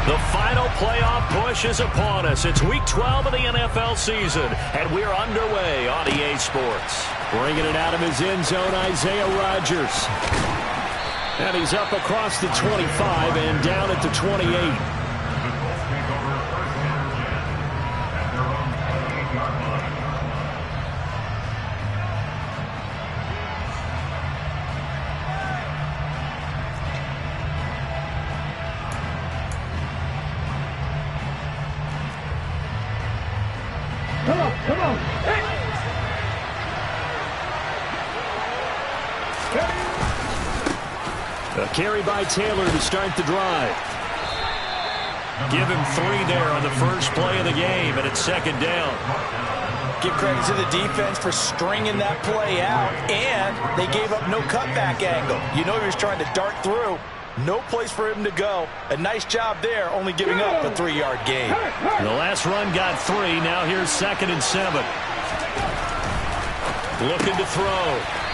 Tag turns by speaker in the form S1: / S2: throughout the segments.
S1: The final playoff push is upon us. It's Week 12 of the NFL season, and we're underway on EA Sports.
S2: Bringing it out of his end zone, Isaiah Rodgers. And he's up across the 25 and down at the 28.
S3: Come on.
S2: A carry by Taylor to start the drive.
S1: Give him 3 there on the first play of the game, and it's second down.
S4: Give credit to the defense for stringing that play out, and they gave up no cutback angle. You know he was trying to dart through. No place for him to go. A nice job there, only giving up a 3-yard gain.
S1: The last run got 3. Now here's 2nd and 7. Looking to throw.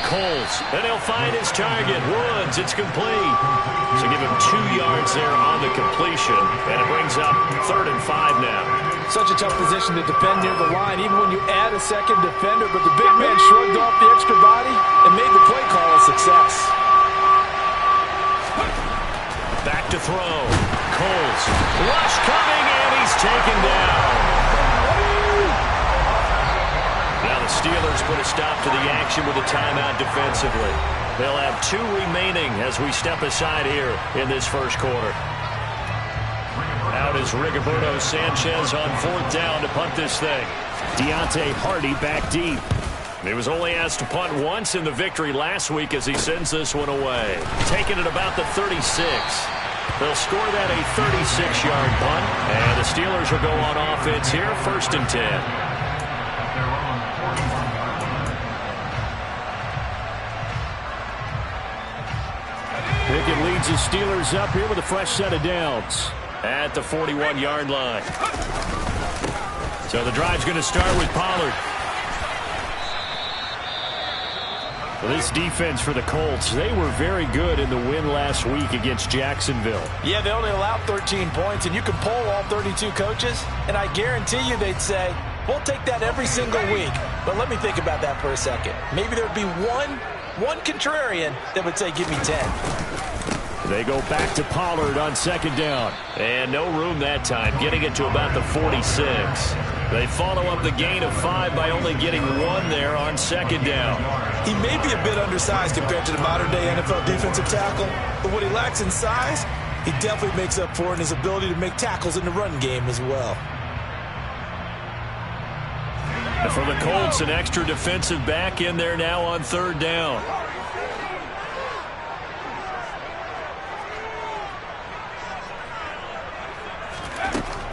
S1: Coles. And he'll find his target. Woods. It's complete. So give him 2 yards there on the completion. And it brings up 3rd and 5 now.
S4: Such a tough position to defend near the line, even when you add a second defender. But the big man shrugged off the extra body and made the play call a success.
S1: Back to throw. Coles. Rush coming, and he's taken down. Now the Steelers put a stop to the action with a timeout defensively. They'll have 2 remaining as we step aside here in this first quarter. Out is Rigoberto Sanchez on 4th down to punt this thing.
S2: Deontay Hardy back deep.
S1: He was only asked to punt once in the victory last week as he sends this one away. Taking it about the 36. They'll score that a 36-yard punt. And the Steelers will go on offense here, 1st and 10.
S2: Pickett leads the Steelers up here with a fresh set of downs.
S1: At the 41-yard line. So the drive's going to start with Pollard.
S2: This defense for the Colts, they were very good in the win last week against Jacksonville.
S4: Yeah, they only allowed 13 points, and you can poll all 32 coaches, and I guarantee you they'd say, we'll take that every single week. But let me think about that for a second. Maybe there'd be one contrarian that would say, give me 10.
S2: They go back to Pollard on 2nd down.
S1: And no room that time, getting it to about the 46. They follow up the gain of 5 by only getting 1 there on 2nd down.
S4: He may be a bit undersized compared to the modern-day NFL defensive tackle, but what he lacks in size, he definitely makes up for in his ability to make tackles in the run game as well.
S1: And for the Colts, an extra defensive back in there now on 3rd down.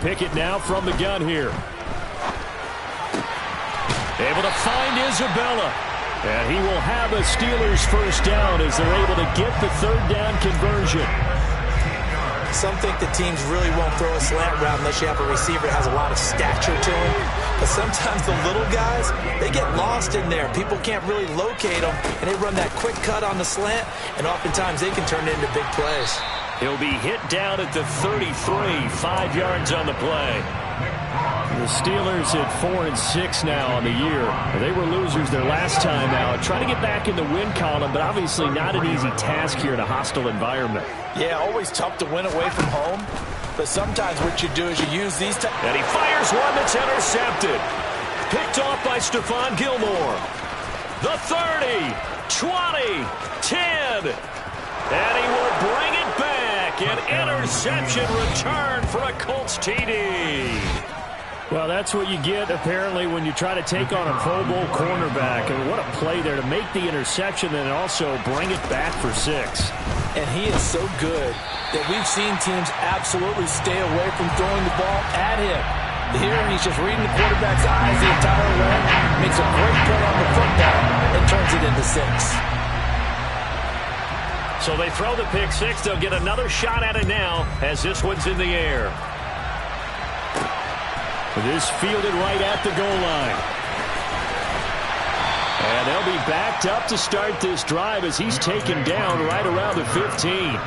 S2: Pickett now from the gun here.
S1: Able to find Isabella.
S2: And he will have a Steelers first down as they're able to get the 3rd down conversion.
S4: Some think that teams really won't throw a slant route unless you have a receiver that has a lot of stature to him. But sometimes the little guys, they get lost in there. People can't really locate them, and they run that quick cut on the slant, and oftentimes they can turn it into big plays.
S1: He'll be hit down at the 33, 5 yards on the play.
S2: The Steelers at 4-6 now on the year. They were losers their last time out. Trying to get back in the win column, but obviously not an easy task here in a hostile environment.
S4: Yeah, always tough to win away from home. But sometimes what you do is you use these...
S1: And he fires one that's intercepted. Picked off by Stephon Gilmore. The 30, 20, 10. And he will bring it back. An interception return for a Colts TD.
S2: Well, that's what you get, apparently, when you try to take on a Pro Bowl cornerback. And what a play there to make the interception and also bring it back for 6.
S4: And he is so good that we've seen teams absolutely stay away from throwing the ball at him. Here, he's just reading the quarterback's eyes the entire way, makes a great play on the football, and turns it into 6.
S1: So they throw the pick 6. They'll get another shot at it now as this one's in the air.
S2: This fielded right at the goal line. And they'll be backed up to start this drive as he's taken down right around the 15.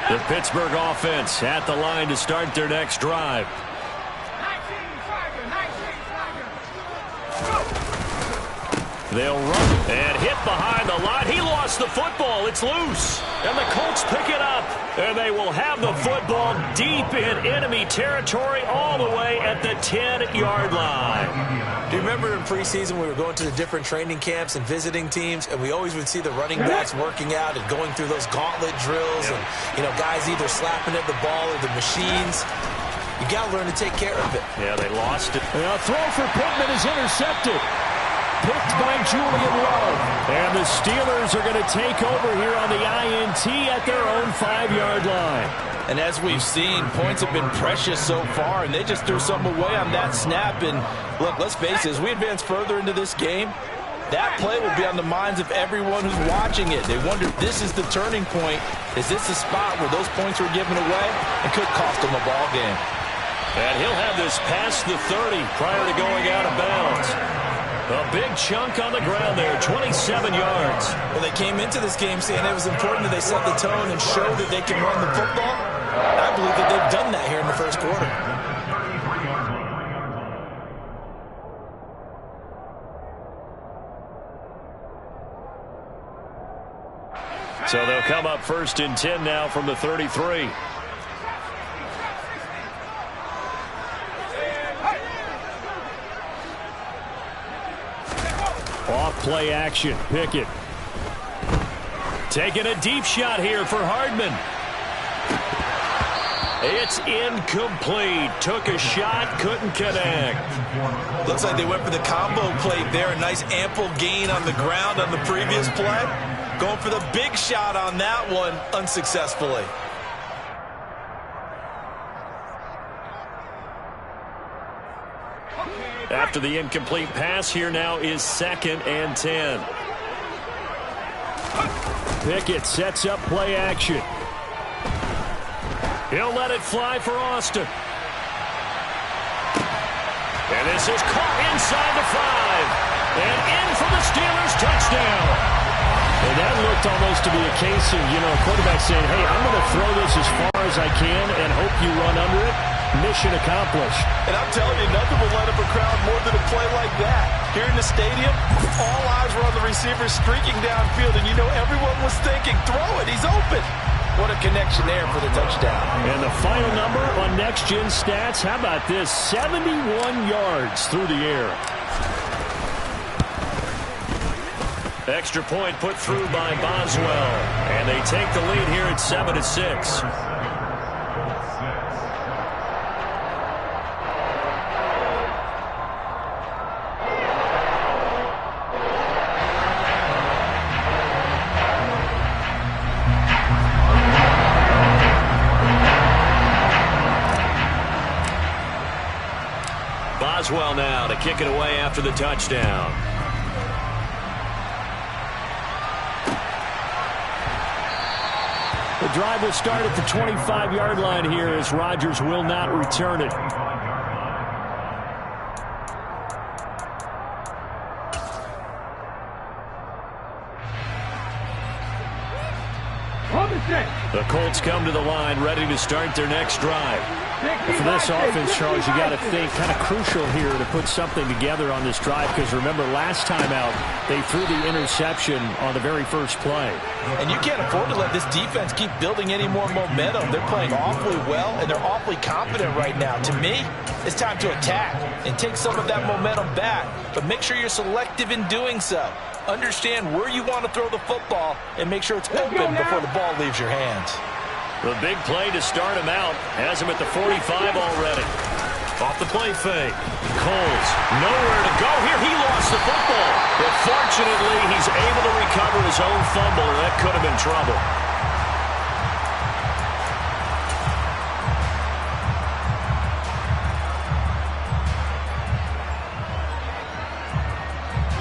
S1: The Pittsburgh offense at the line to start their next drive. They'll run and hit behind the line. He lost the football. It's loose. And the Colts pick it up. And they will have the football deep in enemy territory all the way at the 10-yard line.
S4: Do you remember in preseason we were going to the different training camps and visiting teams, and we always would see the running backs working out and going through those gauntlet drills and, you know, guys either slapping at the ball or the machines. You got to learn to take care of it.
S1: Yeah, they lost it.
S2: And a throw for Pittman is intercepted. Picked by Julian Love. And the Steelers are going to take over here on the INT at their own 5-yard line.
S5: And as we've seen, points have been precious so far, and they just threw some away on that snap. And look, let's face it, as we advance further into this game, that play will be on the minds of everyone who's watching it. They wonder if this is the turning point. Is this the spot where those points were given away? It could cost them a ball game.
S1: And he'll have this past the 30 prior to going out of bounds. A big chunk on the ground there, 27 yards.
S4: Well, they came into this game saying it was important that they set the tone and show that they can run the football. I believe that they've done that here in the first quarter.
S1: So they'll come up 1st and 10 now from the 33. Off play action. Pickett. Taking a deep shot here for Hardman. It's incomplete. Took a shot, couldn't connect.
S4: Looks like they went for the combo play there. A nice ample gain on the ground on the previous play. Going for the big shot on that one unsuccessfully.
S1: After the incomplete pass, here now is 2nd and 10. Pickett sets up play action. He'll let it fly for Austin. And this is caught inside the 5. And in for the Steelers touchdown. And that looked almost to be a case of, you know, a quarterback saying, hey, I'm going to throw this as far as I can and hope you run under it. Mission accomplished.
S5: And I'm telling you, nothing will light up a crowd more than a play like that. Here in the stadium, all eyes were on the receiver streaking downfield, and you know everyone was thinking, throw it, he's open. What a connection there for the touchdown.
S2: And the final number on Next Gen Stats, how about this? 71 yards through the air.
S1: Extra point put through by Boswell. And they take the lead here at 7-6. Boswell now to kick it away after the touchdown.
S2: The drive will start at the 25-yard line here as Rodgers will not return it.
S1: The Colts come to the line ready to start their next drive.
S2: For this offense, Charles, you got to think kind of crucial here to put something together on this drive because remember last time out they threw the interception on the very first play.
S5: And you can't afford to let this defense keep building any more momentum. They're playing awfully well and they're awfully confident right now. To me, it's time to attack and take some of that momentum back, but make sure you're selective in doing so. Understand where you want to throw the football and make sure it's open before the ball leaves your hands.
S1: The big play to start him out has him at the 45 already. Off the play fake. Coles, nowhere to go here. He lost the football. But fortunately, he's able to recover his own fumble, and that could have been trouble.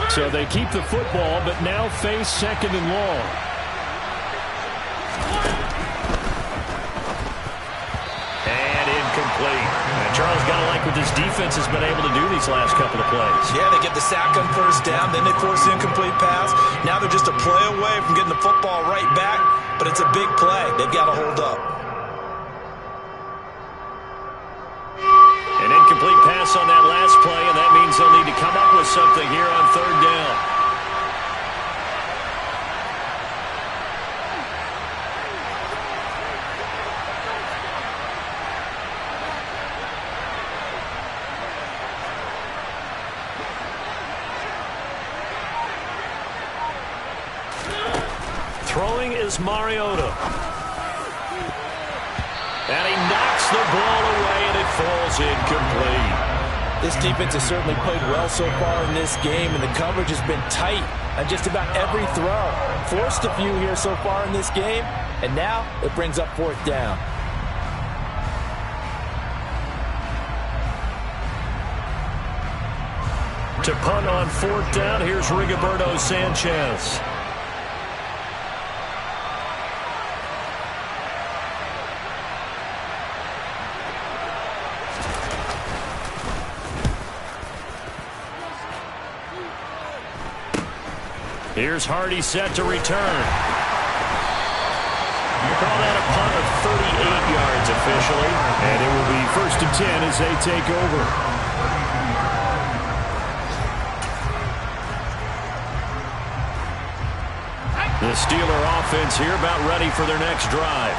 S2: So they keep the football, but now face 2nd and long. Charles, got to like what this defense has been able to do these last couple of plays.
S5: Yeah, they get the sack on first down, then they force the incomplete pass. Now they're just a play away from getting the football right back, but it's a big play. They've got to hold up.
S1: An incomplete pass on that last play, and that means they'll need to come up with something here on third down. Throwing is Mariota. And he knocks the ball away, and it falls incomplete.
S5: This defense has certainly played well so far in this game, and the coverage has been tight on just about every throw. Forced a few here so far in this game, and now it brings up fourth down.
S1: To punt on fourth down, here's Rigoberto Sanchez. Here's Hardy set to return. You call that a punt of 38 yards officially.
S2: And it will be 1st and 10 as they take over.
S1: The Steeler offense here about ready for their next drive.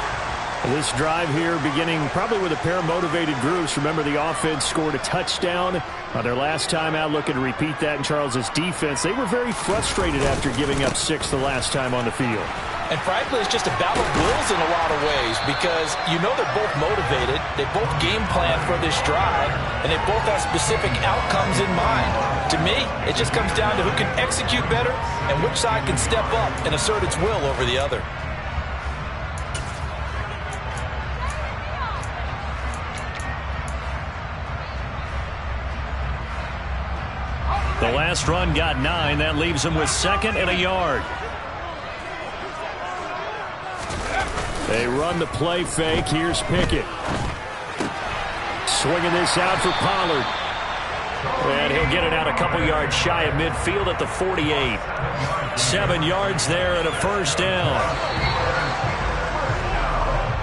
S2: This drive here beginning probably with a pair of motivated groups. Remember, the offense scored a touchdown on their last time out, looking to repeat that in Charles's defense. They were very frustrated after giving up 6 the last time on the field.
S5: And frankly, it's just a battle of wills in a lot of ways because you know they're both motivated, they both game plan for this drive, and they both have specific outcomes in mind. To me, it just comes down to who can execute better and which side can step up and assert its will over the other.
S1: The last run got 9. That leaves them with 2nd and a yard.
S2: They run the play fake. Here's Pickett. Swinging this out for Pollard.
S1: And he'll get it out a couple yards shy of midfield at the 48. 7 yards there and a first down.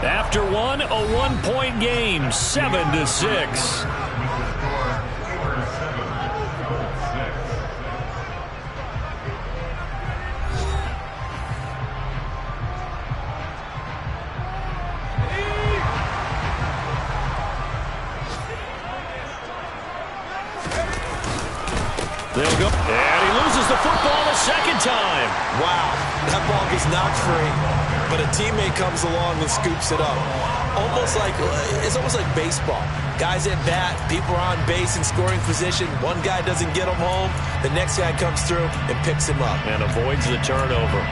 S1: After one, a 1-point game, 7-6. They'll go. And he loses the football a second time.
S4: Wow, that ball gets knocked free, but a teammate comes along and scoops it up. It's almost like baseball. Guys at bat, people are on base in scoring position. One guy doesn't get him home. The next guy comes through and picks him up.
S1: And avoids the turnover.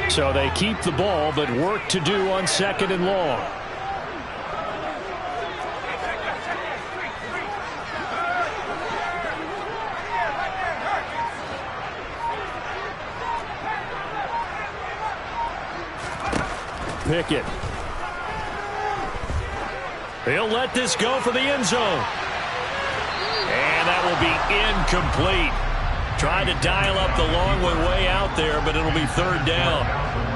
S2: So they keep the ball, but work to do on 2nd and long. Pickett.
S1: He'll let this go for the end zone. And that will be incomplete. Tried to dial up the long way out there, but it'll be 3rd down.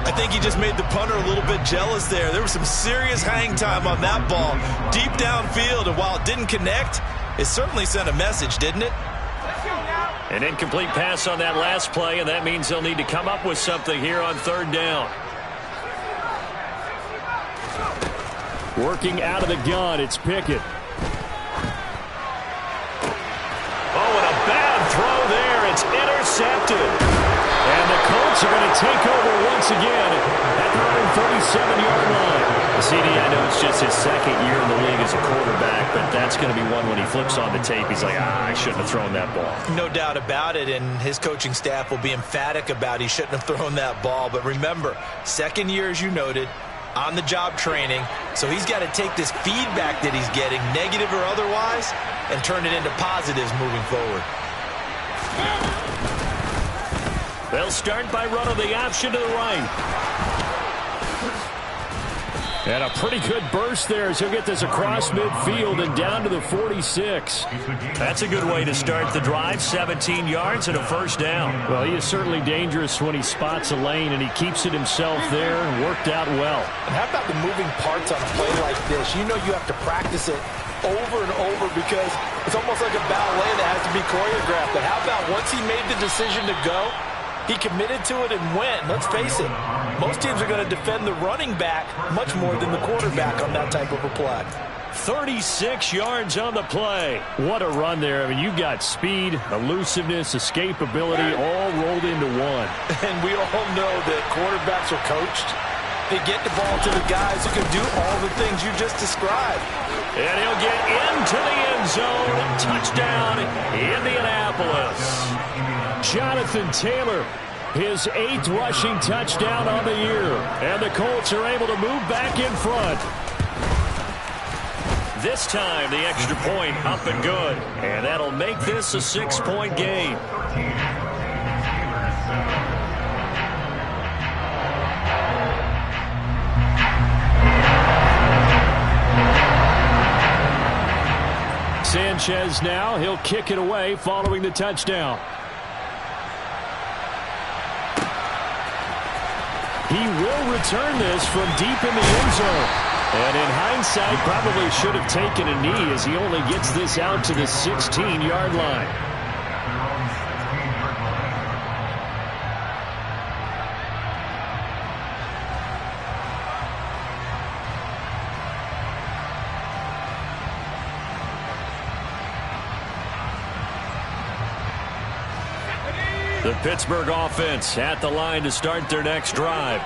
S4: I think he just made the punter a little bit jealous there. There was some serious hang time on that ball. Deep downfield, and while it didn't connect, it certainly sent a message, didn't it?
S1: An incomplete pass on that last play, and that means they'll need to come up with something here on 3rd down.
S2: Working out of the gun, it's Pickett.
S1: Oh, and a bad throw there. It's intercepted. And the Colts are going to take over once again at the 137-yard line.
S2: CD, I know it's just his 2nd year in the league as a quarterback, but that's going to be one when he flips on the tape. He's like, I shouldn't have thrown that ball.
S5: No doubt about it, and his coaching staff will be emphatic about he shouldn't have thrown that ball. But remember, 2nd year, as you noted,
S4: on-the-job training, so he's got to take this feedback that he's getting, negative or otherwise, and turn it into positives moving forward.
S1: They'll start by running the option to the right.
S2: And a pretty good burst there as he'll get this across midfield and down to the 46.
S1: That's a good way to start the drive. 17 yards and a first down.
S2: Well, he is certainly dangerous when he spots a lane, and he keeps it himself there and worked out well.
S5: And how about the moving parts on a play like this? You know you have to practice it over and over because it's almost like a ballet that has to be choreographed. But how about once he made the decision to go, he committed to it and went. Let's face it, most teams are going to defend the running back much more than the quarterback on that type of a play.
S1: 36 yards on the play.
S2: What a run there. I mean, you've got speed, elusiveness, escapability all rolled into one.
S5: And we all know that quarterbacks are coached. They get the ball to the guys who can do all the things you just described.
S1: And he'll get into the end zone. Touchdown, Indianapolis.
S2: Jonathan Taylor, his 8th rushing touchdown on the year. And the Colts are able to move back in front.
S1: This time, the extra point up and good. And that'll make this a 6-point game.
S2: Sanchez now, he'll kick it away following the touchdown. He will return this from deep in the end zone. And in hindsight, probably should have taken a knee as he only gets this out to the 16-yard line.
S1: The Pittsburgh offense at the line to start their next drive.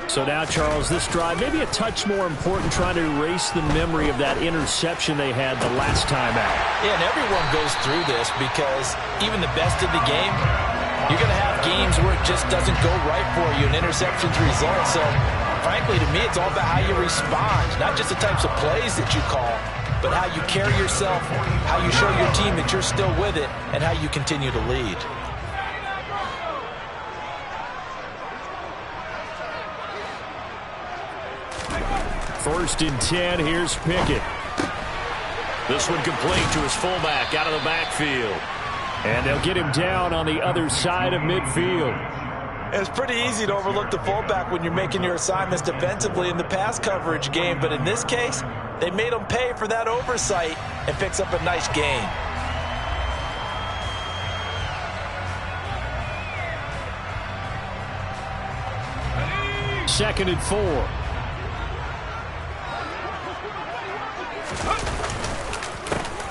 S2: So now, Charles, this drive maybe a touch more important, trying to erase the memory of that interception they had the last time out.
S5: Yeah, and everyone goes through this because even the best in the game, you're going to have games where it just doesn't go right for you, and interceptions result. So, frankly, to me, it's all about how you respond, not just the types of plays that you call, but how you carry yourself, how you show your team that you're still with it, and how you continue to lead.
S2: First and 10, here's Pickett.
S1: This one complete to his fullback out of the backfield.
S2: And they'll get him down on the other side of midfield.
S5: It's pretty easy to overlook the fullback when you're making your assignments defensively in the pass coverage game, but in this case, they made him pay for that oversight and picks up a nice gain.
S2: Second and 4.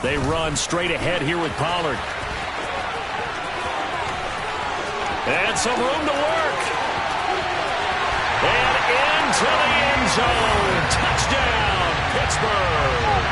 S1: They run straight ahead here with Pollard. And some room to work. And into the end zone. Touchdown, Pittsburgh.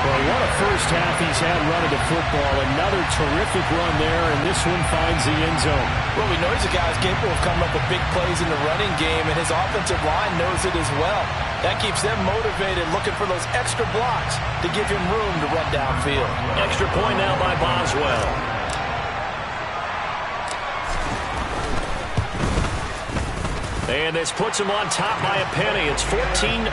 S2: Well, what a first half he's had running the football. Another terrific run there, and this one finds the end zone.
S5: Well, we know he's a guy who's capable of coming up with big plays in the running game, and his offensive line knows it as well. That keeps them motivated, looking for those extra blocks to give him room to run downfield.
S1: Extra point now by Boswell. And this puts him on top by a penny. It's 14-13.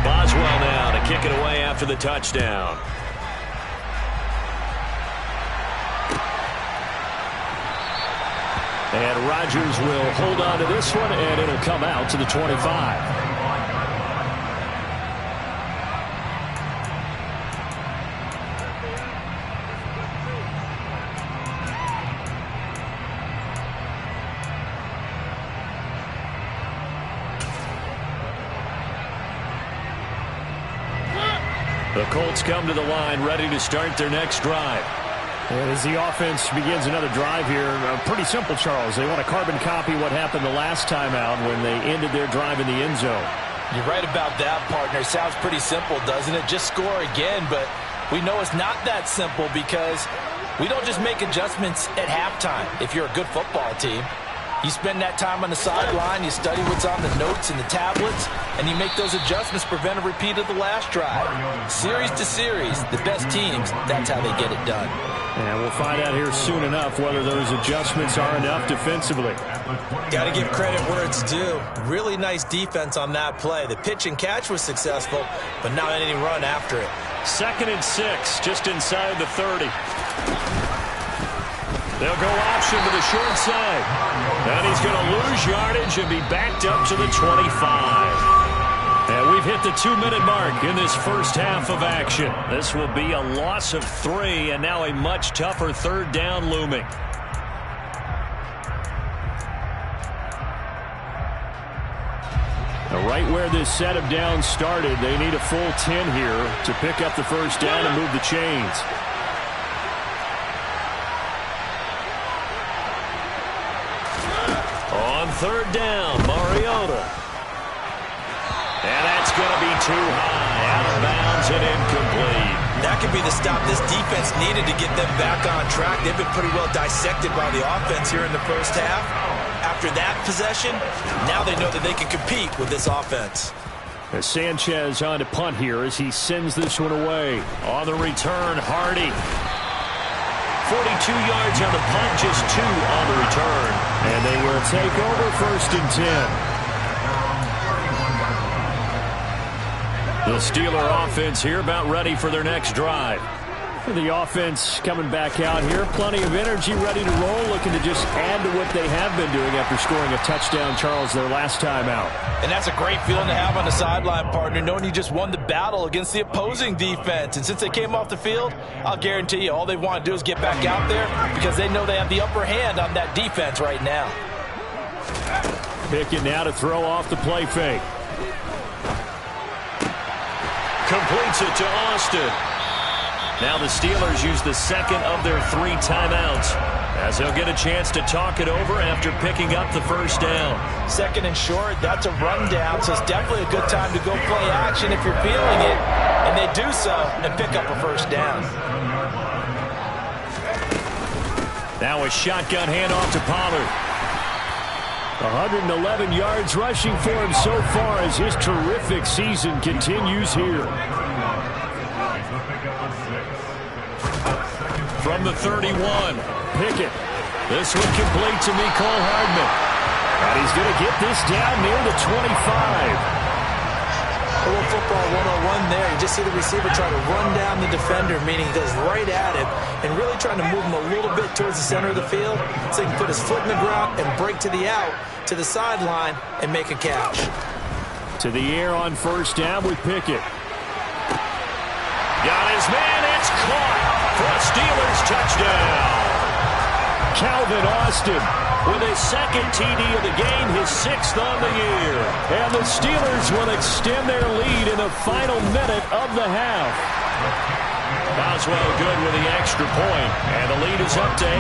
S1: Boswell now to kick it away after the touchdown.
S2: And Rodgers will hold on to this one, and it'll come out to the 25.
S1: The Colts come to the line ready to start their next drive.
S2: And as the offense begins another drive here, pretty simple, Charles. They want to carbon copy what happened the last time out when they ended their drive in the end zone.
S5: You're right about that, partner. Sounds pretty simple, doesn't it? Just score again, but we know it's not that simple because We don't just make adjustments at halftime if you're a good football team. You spend that time on the sideline, you study what's on the notes and the tablets, and you make those adjustments, prevent a repeat of the last drive. Series to series, the best teams, that's how they get it done.
S2: And we'll find out here soon enough whether those adjustments are enough defensively.
S4: Got to give credit where it's due. Really nice defense on that play. The pitch and catch was successful, but not any run after it.
S1: 2nd and 6, just inside the 30. They'll go option to the short side. And he's going to lose yardage and be backed up to the 25. And we've hit the 2-minute mark in this first half of action. This will be a loss of 3, and now a much tougher 3rd down looming.
S2: Now, right where this set of downs started, they need a full 10 here to pick up the first down and move the chains.
S1: On 3rd down, Mariota. And that's going to be too high, out of bounds and incomplete.
S4: That could be the stop this defense needed to get them back on track. They've been pretty well dissected by the offense here in the first half. After that possession, now they know that they can compete with this offense.
S2: As Sanchez on to punt here as he sends this one away.
S1: On the return, Hardy. 42 yards on the punt, just 2 on the return.
S2: And they will take over 1st and 10.
S1: The Steeler offense here about ready for their next drive.
S2: The offense coming back out here. Plenty of energy, ready to roll, looking to just add to what they have been doing after scoring a touchdown, Charles, their last time out.
S5: And that's a great feeling to have on the sideline, partner, knowing you just won the battle against the opposing defense. And since they came off the field, I'll guarantee you all they want to do is get back out there because they know they have the upper hand on that defense right now.
S2: Pickett now to throw off the play fake.
S1: Completes it to Austin. Now the Steelers use the 2nd of their 3 timeouts as they'll get a chance to talk it over after picking up the first down.
S5: 2nd and short, that's a rundown, so it's definitely a good time to go play action if you're feeling it. And they do so and pick up a first down.
S1: Now a shotgun handoff to Pollard.
S2: 111 yards rushing for him so far as his terrific season continues here.
S1: From the 31,
S2: Pickett.
S1: This one complete to Mecole Hardman.
S2: And he's going to get this down near the 25.
S4: A little football 101 there. You just see the receiver try to run down the defender, meaning he goes right at him, and really trying to move him a little bit towards the center of the field so he can put his foot in the ground and break to the out, to the sideline, and make a catch.
S2: To the air on 1st down with Pickett.
S1: Got his man. It's caught for a Steelers touchdown.
S2: Calvin Austin
S1: with his 2nd TD of the game, his 6th on the year.
S2: And the Steelers will extend their lead in the final minute of the half.
S1: Boswell good with the extra point, and the lead is up to 8.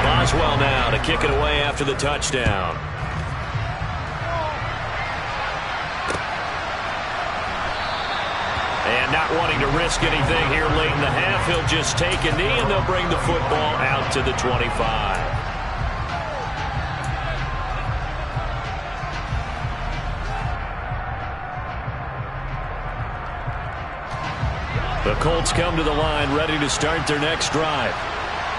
S1: Boswell now to kick it away after the touchdown. And not wanting to risk anything here late in the half, he'll just take a knee and they'll bring the football out to the 25. The Colts come to the line ready to start their next drive.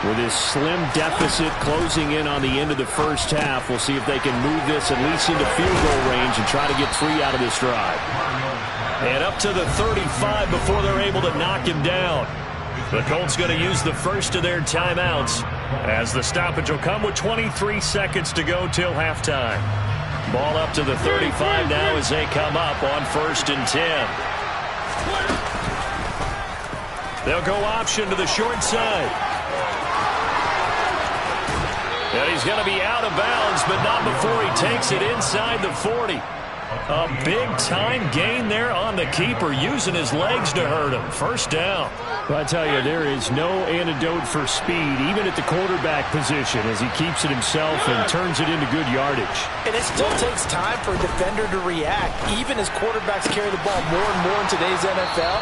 S2: With his slim deficit closing in on the end of the first half, we'll see if they can move this at least into field goal range and try to get 3 out of this drive.
S1: And up to the 35 before they're able to knock him down. The Colts going to use the first of their timeouts as the stoppage will come with 23 seconds to go till halftime. Ball up to the 35 now as they come up on 1st and 10. They'll go option to the short side. And he's going to be out of bounds, but not before he takes it inside the 40. A big-time gain there on the keeper, using his legs to hurt him. First down.
S2: Well, I tell you, there is no antidote for speed, even at the quarterback position, as he keeps it himself and turns it into good yardage.
S5: And it still takes time for a defender to react. Even as quarterbacks carry the ball more and more in today's NFL,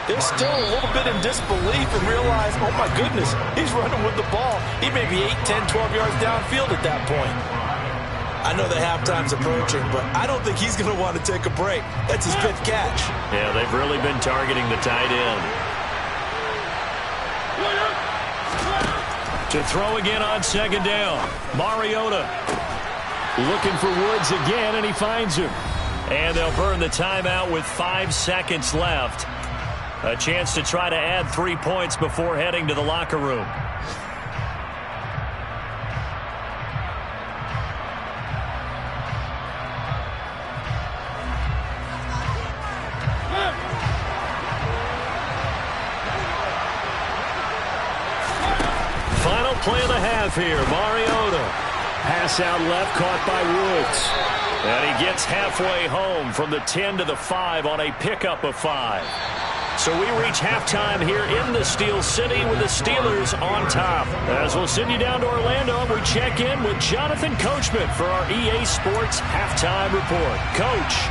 S5: they're still a little bit in disbelief and realize, oh my goodness, he's running with the ball. He may be 8, 10, 12 yards downfield at that point.
S4: I know that halftime's approaching, but I don't think he's going to want to take a break. That's his fifth catch.
S1: Yeah, they've really been targeting the tight end. To throw again on second down. Mariota looking for Woods again, and he finds him. And they'll burn the timeout with 5 seconds left. A chance to try to add 3 points before heading to the locker room. Final play of the half here. Mariota.
S2: Pass out left, caught by Woods.
S1: And he gets halfway home from the 10 to the 5 on a pickup of 5. So we reach halftime here in the Steel City with the Steelers on top. As we'll send you down to Orlando, we check in with Jonathan Coachman for our EA Sports Halftime Report. Coach.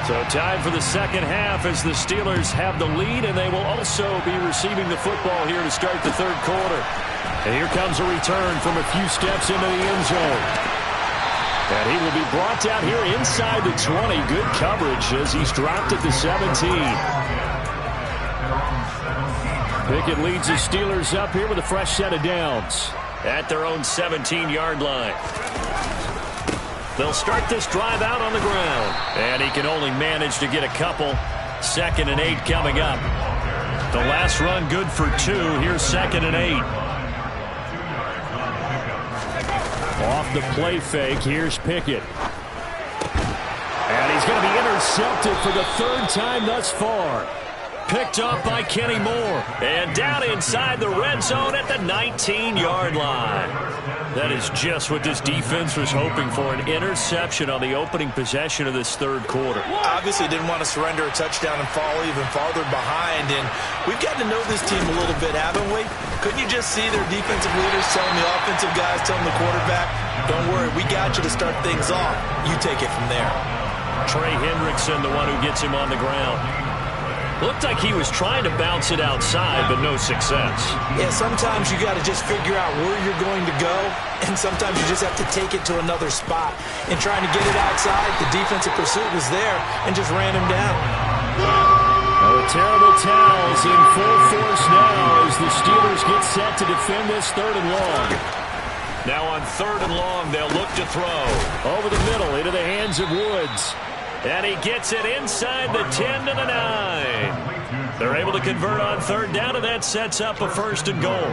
S1: So time for the second half as the Steelers have the lead, and they will also be receiving the football here to start the third quarter. And here comes a return from a few steps into the end zone. And he will be brought down here inside the 20. Good coverage as he's dropped at the 17. Pickett leads the Steelers up here with a fresh set of downs at their own 17-yard line. They'll start this drive out on the ground. And he can only manage to get a couple. 2nd and 8 coming up. The last run good for 2. Here's 2nd and 8.
S2: Off the play fake, here's Pickett. And he's going to be intercepted for the 3rd time thus far.
S1: Picked up by Kenny Moore. And down inside the red zone at the 19-yard line. That is just what this defense was hoping for, an interception on the opening possession of this third quarter.
S4: Obviously didn't want to surrender a touchdown and fall even farther behind. And we've gotten to know this team a little bit, haven't we? Couldn't you just see their defensive leaders telling the offensive guys, telling the quarterback, don't worry, we got you to start things off. You take it from there.
S1: Trey Hendrickson, the one who gets him on the ground. Looked like he was trying to bounce it outside, but no success.
S4: Yeah, sometimes you got to just figure out where you're going to go, and sometimes you just have to take it to another spot. And trying to get it outside, the defensive pursuit was there and just ran him down.
S2: Oh, terrible towels in full force now as the Steelers get set to defend this 3rd and long.
S1: Now on 3rd and long, they'll look to throw.
S2: Over the middle, into the hands of Woods.
S1: And he gets it inside the 10 to the 9. They're able to convert on 3rd down, and that sets up a 1st and goal.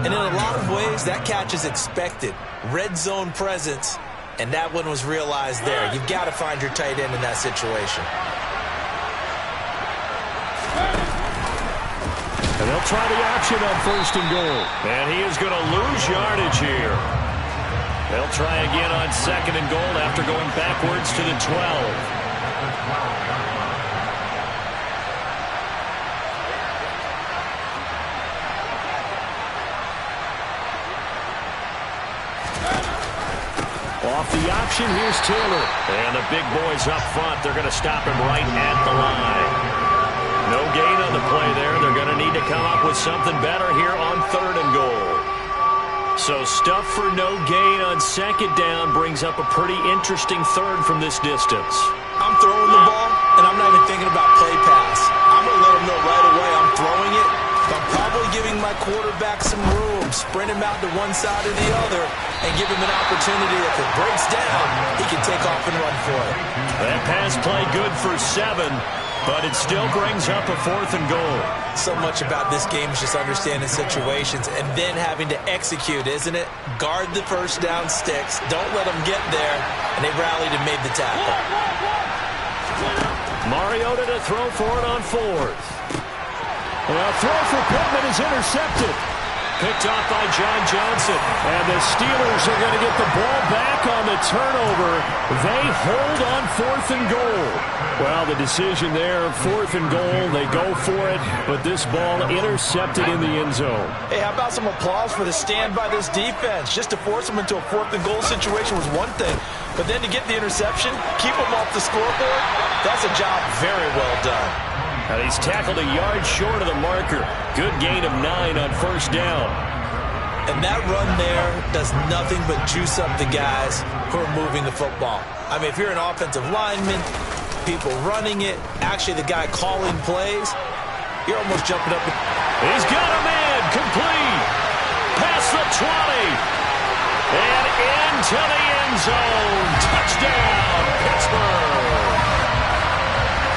S4: And in a lot of ways, that catch is expected. Red zone presence, and that one was realized there. You've got to find your tight end in that situation.
S2: And they'll try the option on 1st and goal.
S1: And he is going to lose yardage here. They'll try again on 2nd and goal after going backwards to the 12.
S2: Off the option, here's Taylor.
S1: And the big boys up front, they're going to stop him right at the line. No gain on the play there. They're going to need to come up with something better here on 3rd and goal. So stuff for no gain on 2nd down brings up a pretty interesting 3rd from this distance.
S4: I'm throwing the ball, and I'm not even thinking about play pass. I'm going to let them know right away I'm throwing it. But I'm probably giving my quarterback some room, sprint him out to one side or the other, and give him an opportunity. If it breaks down, he can take off and run for it.
S1: That pass play good for 7. But it still brings up a 4th and goal.
S4: So much about this game is just understanding situations and then having to execute, isn't it? Guard the first down sticks. Don't let them get there. And they rallied and made the tackle.
S1: Mariota to throw for it on 4th.
S2: Well, throw for Pittman is intercepted.
S1: Picked off by John Johnson.
S2: And the Steelers are going to get the ball back on the turnover. They hold on 4th and goal. Well, the decision there, 4th and goal. They go for it, but this ball intercepted in the end zone.
S5: Hey, how about some applause for the stand by this defense? Just to force them into a 4th and goal situation was one thing, but then to get the interception, keep them off the scoreboard, that's a job very well done.
S1: And he's tackled a yard short of the marker. Good gain of 9 on 1st down.
S4: And that run there does nothing but juice up the guys who are moving the football. I mean, if you're an offensive lineman, people running it, actually the guy calling plays, you're almost jumping up.
S1: He's got a man, complete. Past the 20. And into the end zone. Touchdown, Pittsburgh.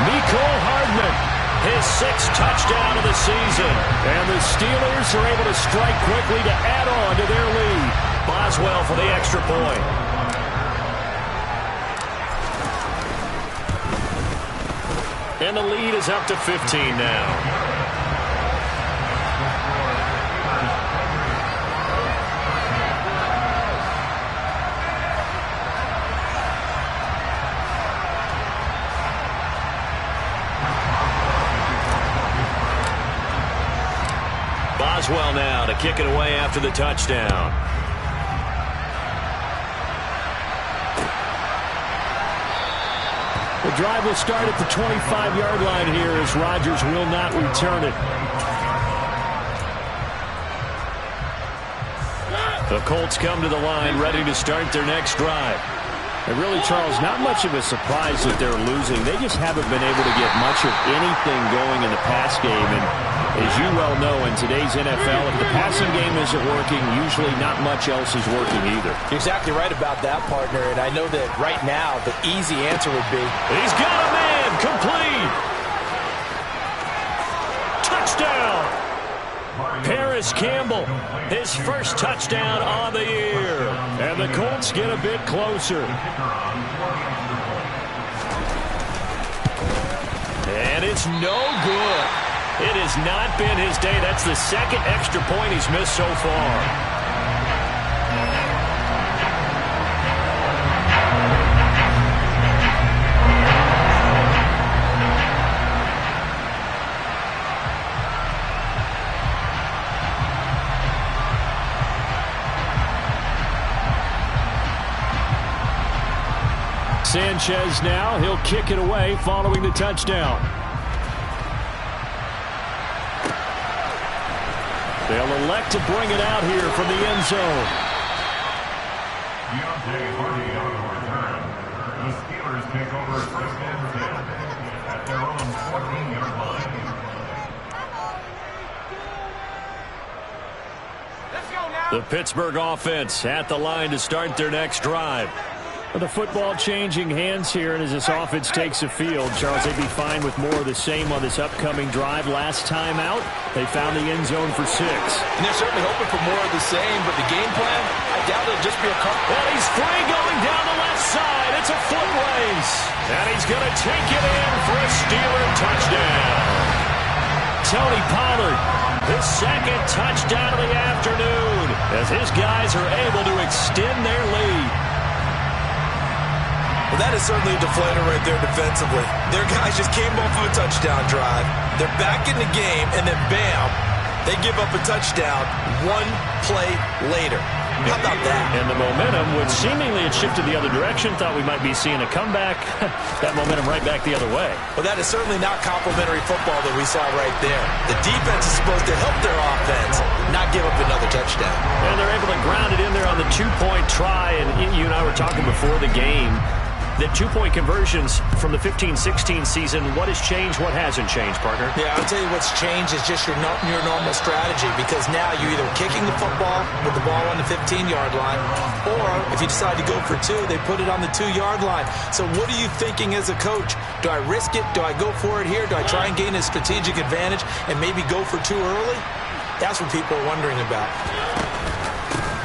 S1: Mecole Hardman. His 6th touchdown of the season.
S2: And the Steelers are able to strike quickly to add on to their lead.
S1: Boswell for the extra point. And the lead is up to 15 now. Boswell now to kick it away after the touchdown.
S2: The drive will start at the 25-yard line here as Rodgers will not return it.
S1: The Colts come to the line ready to start their next drive.
S2: And really, Charles, not much of a surprise that they're losing. They just haven't been able to get much of anything going in the pass game. And as you well know, in today's NFL, if the passing game isn't working, usually not much else is working either.
S5: You're exactly right about that, partner. And I know that right now the easy answer would be,
S1: he's got a man, complete. Touchdown. Paris Campbell, his first touchdown on the year.
S2: And the Colts get a bit closer.
S1: And it's no good. It has not been his day. That's the 2nd extra point he's missed so far.
S2: Sanchez now, he'll kick it away following the touchdown. They'll elect to bring it out here from the end zone.
S3: The Steelers take over 1st and 10 at their own 14-yard line.
S1: The Pittsburgh offense at the line to start their next drive.
S2: The football changing hands here, and as this offense takes the field, Charles, they'd be fine with more of the same on this upcoming drive. Last time out, they found the end zone for 6.
S5: and they're certainly hoping for more of the same, but the game plan, I doubt it'll just be a couple.
S1: And he's free going down the left side. It's a foot race. And he's going to take it in for a Steeler touchdown. Tony Pollard, his 2nd touchdown of the afternoon, as his guys are able to extend their lead.
S4: Well, that is certainly a deflator right there defensively. Their guys just came off of a touchdown drive. They're back in the game, and then bam, they give up a touchdown 1 play later. How about that?
S2: And the momentum, which seemingly had shifted the other direction, thought we might be seeing a comeback. That momentum right back the other way.
S4: Well, that is certainly not complimentary football that we saw right there. The defense is supposed to help their offense, not give up another touchdown.
S2: And they're able to ground it in there on the 2-point try. And you and I were talking before the game. that two-point conversions from the 15-16 season, what has changed, what hasn't changed, partner?
S4: Yeah, I'll tell you what's changed is just your normal strategy, because now you're either kicking the football with the ball on the 15-yard line, or if you decide to go for two, they put it on the 2-yard line. So what are you thinking as a coach? Do I risk it? Do I go for it here? Do I try and gain a strategic advantage and maybe go for two early? That's what people are wondering about.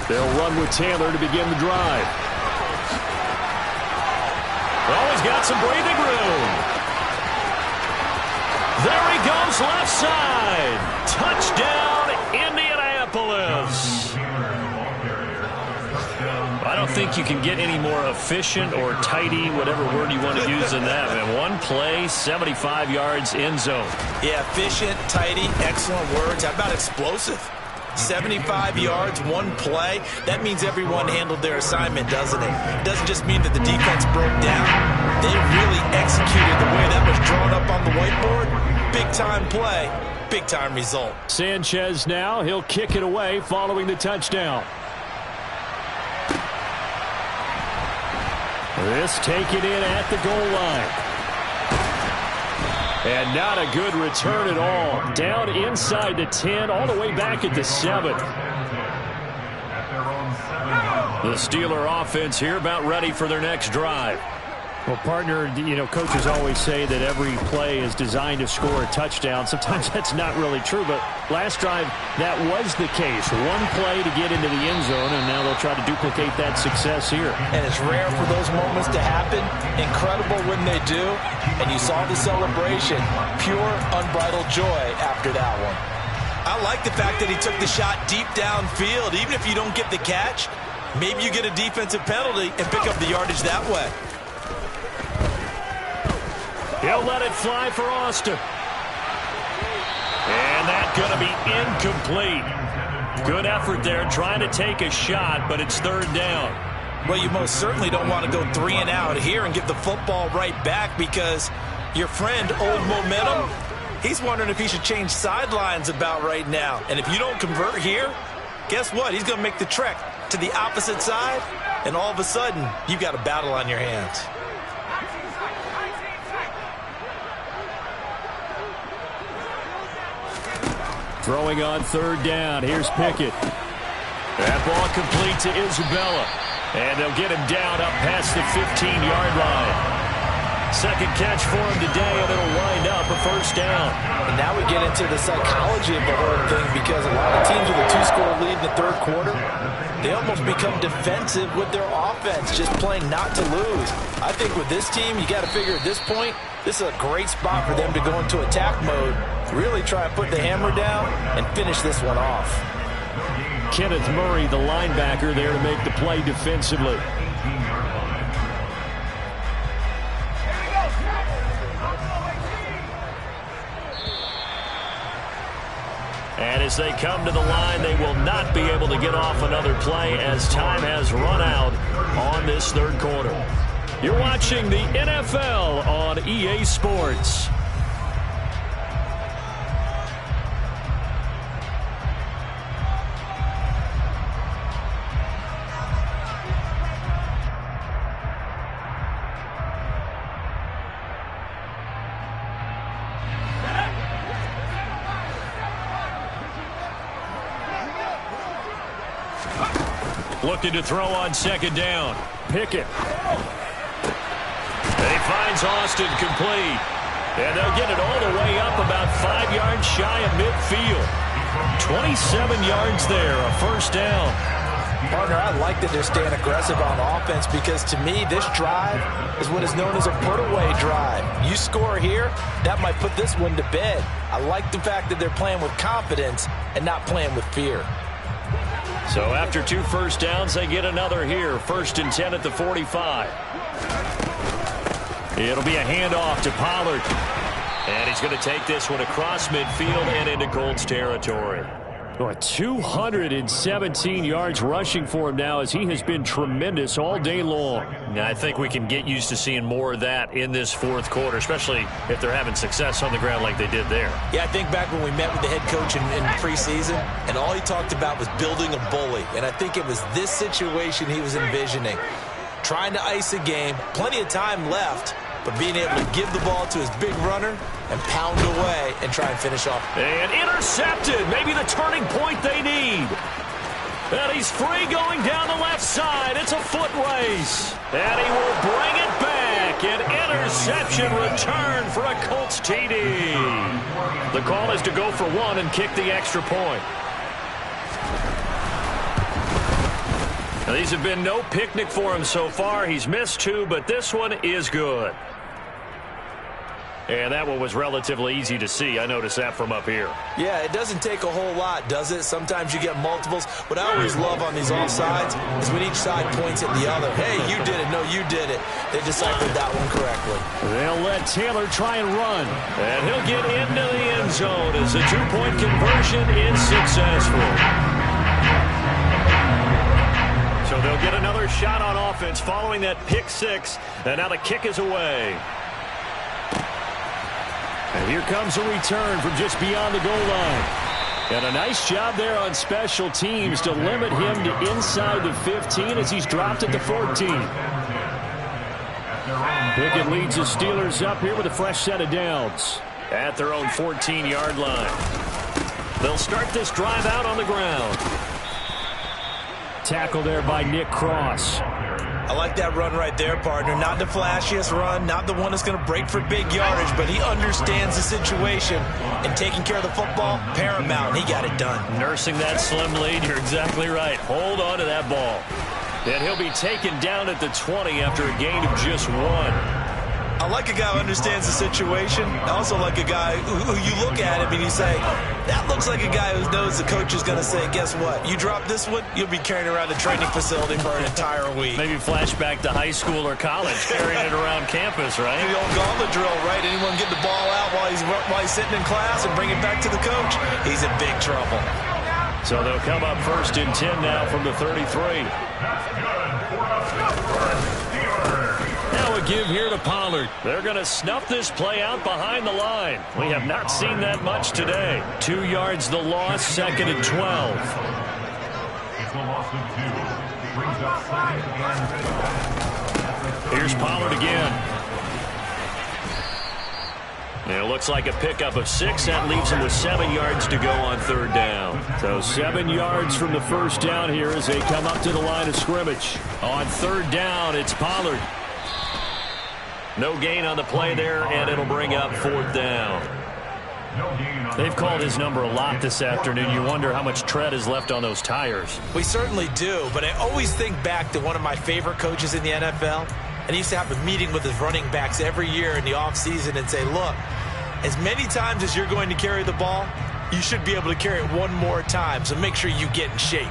S2: They'll run with Taylor to begin the drive. Oh, he's got some breathing room. There he goes, left side. Touchdown, Indianapolis. I don't think you can get any more efficient or tidy, whatever word you want to use than that. Man, one play, 75 yards, end zone.
S4: Yeah, efficient, tidy, excellent words. How about explosive? 75 yards, one play. That means everyone handled their assignment, doesn't it? It doesn't just mean that the defense broke down. They really executed the way that was drawn up on the whiteboard. Big-time play, big-time result.
S2: Sanchez now, he'll kick it away following the touchdown. This taken in at the goal line. And not a good return at all. Down inside the 10, all the way back at the 7. The Steeler offense here about ready for their next drive. Well, partner, you know, coaches always say that every play is designed to score a touchdown. Sometimes that's not really true, but last drive, that was the case. One play to get into the end zone, and now they'll try to duplicate that success here.
S4: And it's rare for those moments to happen. Incredible when they do. And you saw the celebration. Pure, unbridled joy after that one. I like the fact that he took the shot deep downfield. Even if you don't get the catch, maybe you get a defensive penalty and pick up the yardage that way.
S2: He'll let it fly for Austin. And that's going to be incomplete. Good effort there trying to take a shot, but it's third down.
S4: Well, you most certainly don't want to go 3 and out here and give the football right back, because your friend, Old Momentum, he's wondering if he should change sidelines about right now. And if you don't convert here, guess what? He's going to make the trek to the opposite side, and all of a sudden, you've got a battle on your hands.
S2: Throwing on third down. Here's Pickett. That ball complete to Isabella. And they'll get him down up past the 15-yard line. Second catch for him today, and it'll wind up a first down.
S4: And now we get into the psychology of the whole thing, because a lot of teams with a 2-score lead in the third quarter, they almost become defensive with their offense, just playing not to lose. I think with this team, you got to figure at this point, this is a great spot for them to go into attack mode, really try and put the hammer down and finish this one off.
S2: Kenneth Murray, the linebacker, there to make the play defensively. And as they come to the line, they will not be able to get off another play as time has run out on this third quarter. You're watching the NFL on EA Sports. Looking to throw on second down. Pickett. He finds Austin complete. And they'll get it all the way up about 5 yards shy of midfield. 27 yards there, a first down.
S4: Partner, I like that they're staying aggressive on offense, because to me, this drive is what is known as a put-away drive. You score here, that might put this one to bed. I like the fact that they're playing with confidence and not playing with fear.
S2: So after 2 first downs, they get another here. 1st and 10 at the 45. It'll be a handoff to Pollard. And he's going to take this one across midfield and into Colts territory. 217 yards rushing for him now, as he has been tremendous all day long.
S1: Now, I think we can get used to seeing more of that in this fourth quarter, especially if they're having success on the ground like they did there.
S4: Yeah, I think back when we met with the head coach in preseason, and all he talked about was building a bully. And I think it was this situation he was envisioning. trying to ice a game, plenty of time left, but being able to give the ball to his big runner and pound away and try and finish off.
S1: And intercepted. Maybe the turning point they need. And he's free going down the left side. It's a foot race. And he will bring it back. An interception return for a Colts TD. The call is to go for one and kick the extra point. Now, these have been no picnic for him so far. He's missed two, but this one is good. And that one was relatively easy to see. I noticed that from up here.
S4: Yeah, it doesn't take a whole lot, does it? Sometimes you get multiples. What I always love on these offsides is when each side points at the other. Hey, you did it. No, you did it. They deciphered that one correctly.
S2: They'll let Taylor try and run.
S1: And he'll get into the end zone as the two-point conversion is successful. So they'll get another shot on offense following that pick six. And now the kick is away.
S2: And here comes a return from just beyond the goal line. And a nice job there on special teams to limit him to inside the 15 as he's dropped at the 14. Pickett leads the Steelers up here with a fresh set of downs.
S1: At their own 14-yard line. They'll start this drive out on the ground.
S2: Tackle there by Nick Cross.
S4: I like that run right there, partner. Not the flashiest run, not the one that's going to break for big yardage, but he understands the situation, and taking care of the football, paramount, and he got it done.
S1: Nursing that slim lead, you're exactly right. Hold on to that ball. And he'll be taken down at the 20 after a gain of just one.
S4: I like a guy who understands the situation. I also like a guy who you look at him and you say, that looks like a guy who knows the coach is going to say, guess what? You drop this one, you'll be carrying around the training facility for an entire week.
S1: Maybe flashback to high school or college, carrying it around campus, right?
S4: The old gauntlet drill, right? Anyone get the ball out while he's sitting in class and bring it back to the coach? He's in big trouble.
S1: So they'll come up first and 10 now from the 33. Now a give here to Pollard. They're going to snuff this play out behind the line. We have not seen that much today. 2 yards the loss, second and 12.
S3: It's a loss of 2. Brings up second and
S1: Here's Pollard again. It looks like a pickup of 6. That leaves him with 7 yards to go on third down.
S2: So 7 yards from the first down here as they come up to the line of scrimmage.
S1: On third down, it's Pollard. No gain on the play there, and it'll bring up fourth down. They've called his number a lot this afternoon. You wonder how much tread is left on those tires.
S4: We certainly do, but I always think back to one of my favorite coaches in the NFL, and he used to have a meeting with his running backs every year in the offseason and say, look, as many times as you're going to carry the ball, you should be able to carry it one more time, so make sure you get in shape.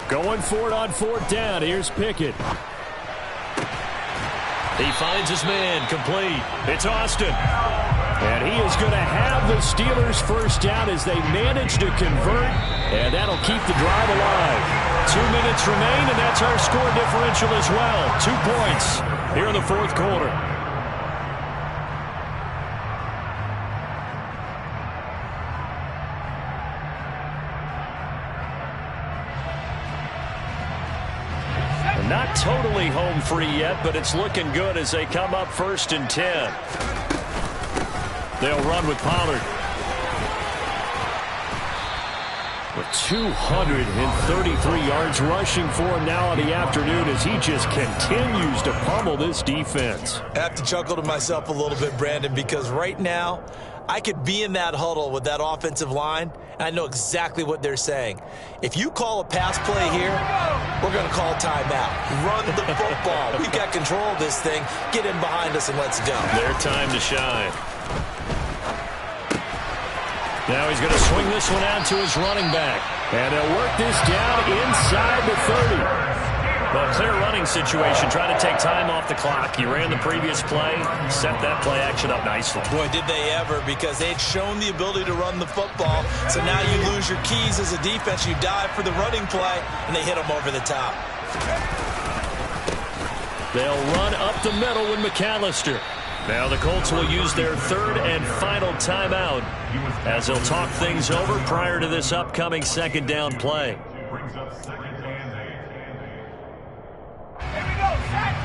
S2: Going for it on fourth down. Here's Pickett.
S1: He finds his man, complete. It's Austin.
S2: And he is going to have the Steelers first down as they manage to convert, and that'll keep the drive alive. 2 minutes remain, and that's our score differential as well. 2 points here in the fourth quarter.
S1: Not totally home free yet, but it's looking good as they come up first and 10.
S2: They'll run with Pollard. With 233 yards rushing for him now in the afternoon as he just continues to pummel this defense.
S4: I have to chuckle to myself a little bit, Brandon, because right now I could be in that huddle with that offensive line, and I know exactly what they're saying. If you call a pass play here, we're going to call timeout. Run the football. We've got control of this thing. Get in behind us and let's go.
S1: Their time to shine. Now he's going to swing this one out to his running back.
S2: And they'll work this down inside the 30.
S1: Well, clear running situation, trying to take time off the clock. He ran the previous play, set that play action up nicely.
S5: Boy, did they ever, because they'd shown the ability to run the football. So now you lose your keys as a defense. You dive for the running play, and they hit them over the top.
S1: They'll run up the middle with McAllister. Now the Colts will use their third and final timeout as they'll talk things over prior to this upcoming second down play.
S3: Brings up second and 8.
S6: Here we go, set.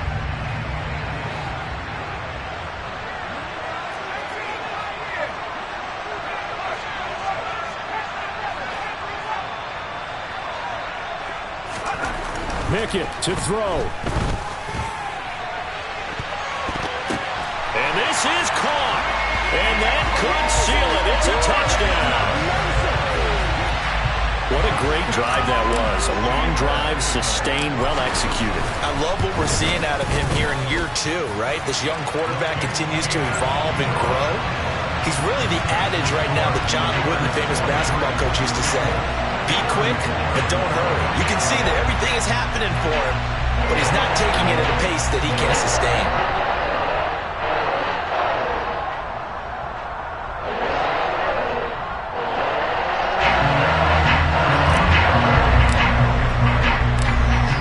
S2: Pickett to throw.
S1: And this is caught. And that could seal it. It's a touchdown. What a great drive that was. A long drive, sustained, well executed.
S5: I love what we're seeing out of him here in year 2, right? This young quarterback continues to evolve and grow. He's really the adage right now that John Wooden, famous basketball coach, used to say. Be quick, but don't hurry. You can see that everything is happening for him, but he's not taking it at a pace that he can't sustain.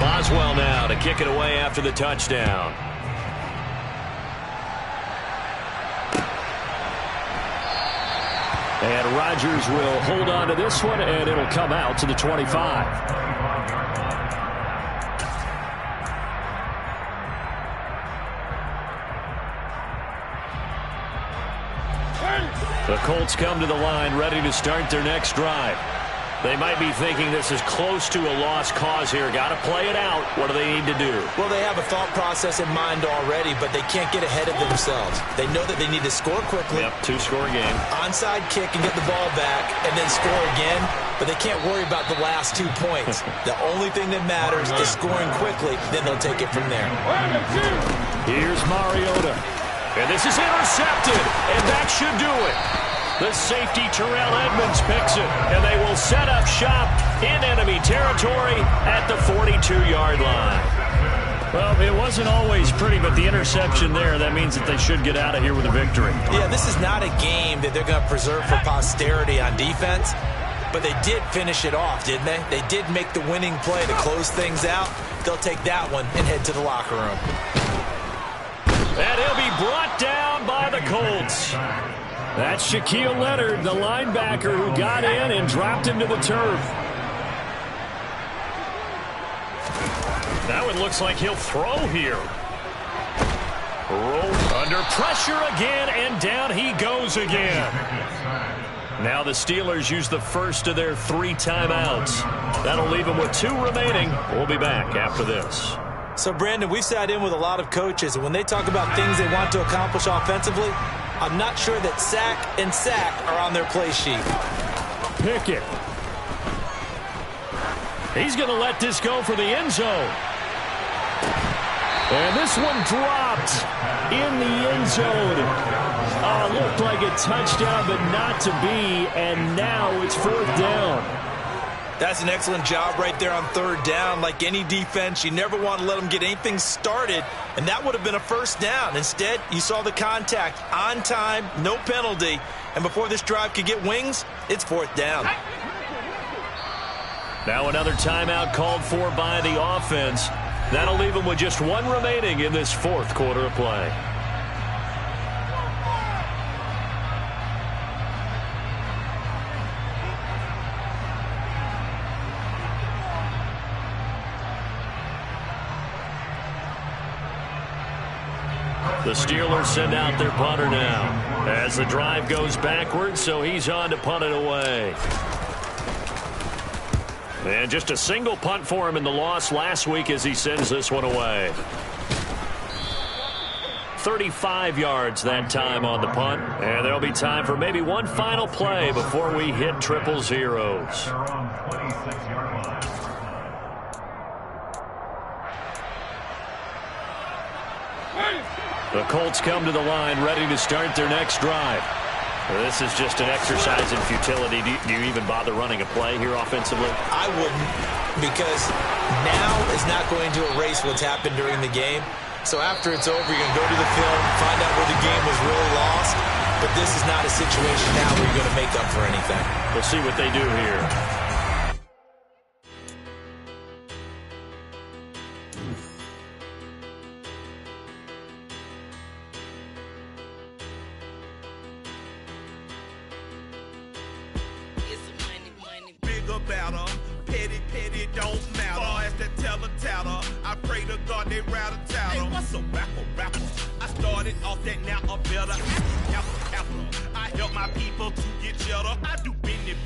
S1: Boswell now to kick it away after the touchdown.
S2: And Rodgers will hold on to this one, and it'll come out to the 25.
S1: The Colts come to the line ready to start their next drive. They might be thinking this is close to a lost cause here. Got to play it out. What do they need to do?
S5: Well, they have a thought process in mind already, but they can't get ahead of themselves. They know that they need to score quickly.
S1: Yep, 2-score game.
S5: Onside kick and get the ball back and then score again, but they can't worry about the last 2 points. The only thing that matters is scoring quickly, then they'll take it from there.
S2: Here's Mariota.
S1: And this is intercepted, and that should do it. The safety, Terrell Edmonds, picks it, and they will set up shop in enemy territory at the 42-yard line.
S2: Well, it wasn't always pretty, but the interception there, that means that they should get out of here with a victory.
S5: Yeah, this is not a game that they're going to preserve for posterity on defense, but they did finish it off, didn't they? They did make the winning play to close things out. They'll take that one and head to the locker room.
S1: And he'll be brought down by the Colts.
S2: That's Shaquille Leonard, the linebacker who got in and dropped him to the turf.
S1: Now it looks like he'll throw here. Roll under pressure again, and down he goes again. Now the Steelers use the first of their 3 timeouts. That'll leave them with 2 remaining. We'll be back after this.
S5: So, Brandon, we've sat in with a lot of coaches, and when they talk about things they want to accomplish offensively, I'm not sure that sack and sack are on their play sheet.
S2: Pickett.
S1: He's going to let this go for the end zone.
S2: And this one dropped in the end zone. Looked like a touchdown, but not to be, and now it's 4th down.
S5: That's an excellent job right there on 3rd down. Like any defense, you never want to let them get anything started, and that would have been a 1st down. Instead, you saw the contact on time, no penalty, and before this drive could get wings, it's 4th down.
S1: Now another timeout called for by the offense. That'll leave them with just 1 remaining in this 4th quarter of play. The Steelers send out their punter now as the drive goes backwards, so he's on to punt it away. And just a single punt for him in the loss last week as he sends this one away. 35 yards that time on the punt, and there'll be time for maybe one final play before we hit triple zeros.
S3: They're on 26-yard line.
S1: The Colts come to the line ready to start their next drive. This is just an exercise in futility. Do you even bother running a play here offensively?
S5: I wouldn't.
S4: because now is not going to erase what's happened during the game. So after it's over, you're going to go to the film, find out where the game was really lost. But this is not a situation now where you're going to make up for anything.
S2: We'll see what they do here.
S6: Better, petty, don't matter. Far as the teller, I pray to God they rattle tattle. Hey, what's a rapper? I started off that, now I'm better. Capital. I help my people to get cheddar. I do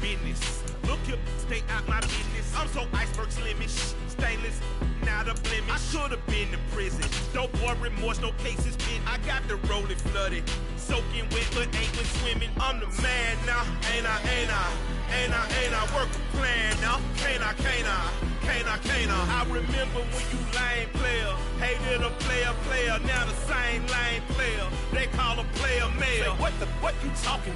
S6: business. Look here, stay out my business. I'm so iceberg slimish, stainless, not a blemish. I could have been to prison. Don't boy remorse, no cases pinned. I got the rolling flooded, soaking wet, but ain't been swimming. I'm the man now, ain't I? Work a plan now, can't I? I remember when you lame player, hated a player, now the same lame player. They call a player male. Say, what you talking?